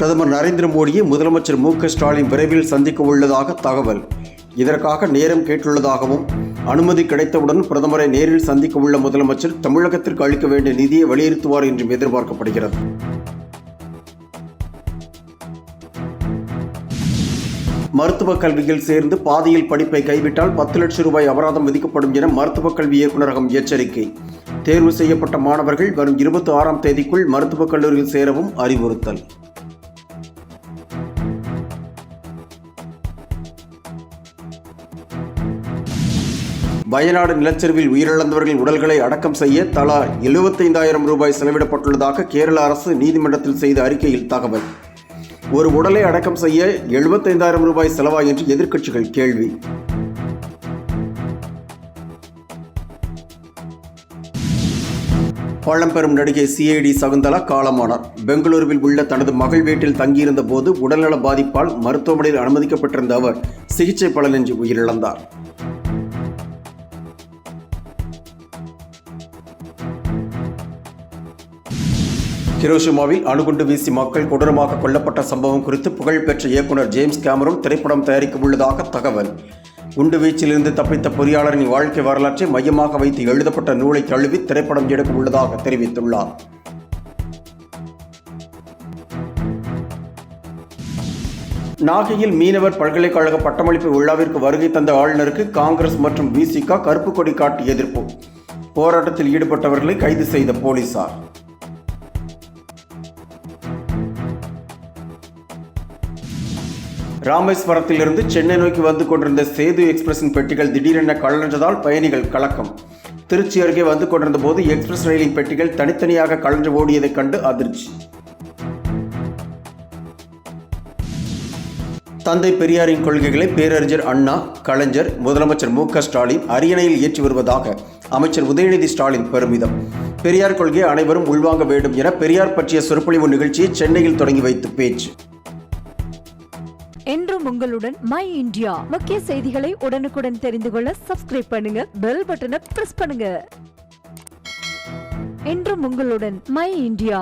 பிரதமர் நரேந்திர மோடியை முதலமைச்சர் மு.க.ஸ்டாலின் விரைவில் சந்திக்க உள்ளதாக தகவல். இதற்காக நேரம் கேட்டுள்ளதாகவும், அனுமதி கிடைத்தவுடன் பிரதமரை நேரில் சந்திக்க உள்ள முதலமைச்சர் தமிழகத்திற்கு அளிக்க வேண்டிய நிதியை வலியுறுத்துவார் என்றும் எதிர்பார்க்கப்படுகிறது. மருத்துவக் கல்வியில் சேர்ந்து பாதியில் படிப்பை கைவிட்டால் 10 லட்சம் ரூபாய் அபராதம் விதிக்கப்படும் என மருத்துவக் கல்வி இயக்குநரகம் எச்சரிக்கை. தேர்வு செய்யப்பட்ட மாணவர்கள் வரும் 26ஆம் தேதிக்குள் மருத்துவக் கல்லூரியில் சேரவும் அறிவுறுத்தல். வயநாடு நிலச்சரிவில் உயிரிழந்தவர்களின் உடல்களை அடக்கம் செய்ய தலா 75,000 ரூபாய் செலவிடப்பட்டுள்ளதாக கேரள அரசு நீதிமன்றத்தில் செய்த அறிக்கையில் தகவல். ஒரு உடலை அடக்கம் செய்ய 75,000 ரூபாய் செலவா என்று எதிர்க்கட்சிகள் கேள்வி. பழம்பெரும் நடிகை சிஐடி சகுந்தலா காலமானார். பெங்களூருவில் உள்ள தனது மகள் வீட்டில் தங்கியிருந்த போது உடல்நல பாதிப்பால் மருத்துவமனையில் அனுமதிக்கப்பட்டிருந்த அவர் சிகிச்சை பலனின்றி உயிரிழந்தார். ஹிரோஷிமாவில் அணுகுண்டு வீசி மக்கள் கொடூரமாக கொல்லப்பட்ட சம்பவம் குறித்து புகழ்பெற்ற இயக்குனர் ஜேம்ஸ் கேமரூன் திரைப்படம் தயாரிக்க உள்ளதாக தகவல். குண்டுவீச்சிலிருந்து தப்பித்த பொறியாளரின் வாழ்க்கை வரலாற்றை மையமாக வைத்து எழுதப்பட்ட நூலை தழுவி திரைப்படம் எடுக்க உள்ளதாக தெரிவித்துள்ளார். நாகையில் மீனவர் பல்கலைக்கழக பட்டமளிப்பு விழாவிற்கு வருகை தந்த ஆளுநருக்கு காங்கிரஸ் மற்றும் விசிக கருப்பு கொடி காட்டி எதிர்ப்பு. போராட்டத்தில் ஈடுபட்டவர்களை கைது செய்த போலீசார். ராமேஸ்வரத்திலிருந்து சென்னை நோக்கி வந்து கொண்டிருந்த சேது எக்ஸ்பிரஸின் பெட்டிகள் திடீரென கழன்றதால் பயணிகள் கலக்கம். திருச்சி அருகே வந்து கொண்டிருந்த போது எக்ஸ்பிரஸ் ரயிலின் பெட்டிகள் தனித்தனியாக கழன்று ஓடியதைக் கண்டு அதிர்ச்சி. தந்தை பெரியாரின் கொள்கைகளை பேரறிஞர் அண்ணா, கலைஞர், முதலமைச்சர் மு.க.ஸ்டாலின் அரியணையில் ஏற்றி வருவதாக அமைச்சர் உதயநிதி ஸ்டாலின் பெருமிதம். பெரியார் கொள்கையை அனைவரும் உள்வாங்க வேண்டும் என பெரியார் பற்றிய சொற்பொழிவு நிகழ்ச்சியை சென்னையில் தொடங்கி வைத்து பேச்சு. என்றும் உங்களுடன் மை இந்தியா. முக்கிய செய்திகளை உடனுக்குடன் தெரிந்து கொள்ள சப்ஸ்கிரைப் பண்ணுங்க, பெல் பட்டனை பிரஸ் பண்ணுங்க. என்றும் உங்களுடன் மை இந்தியா.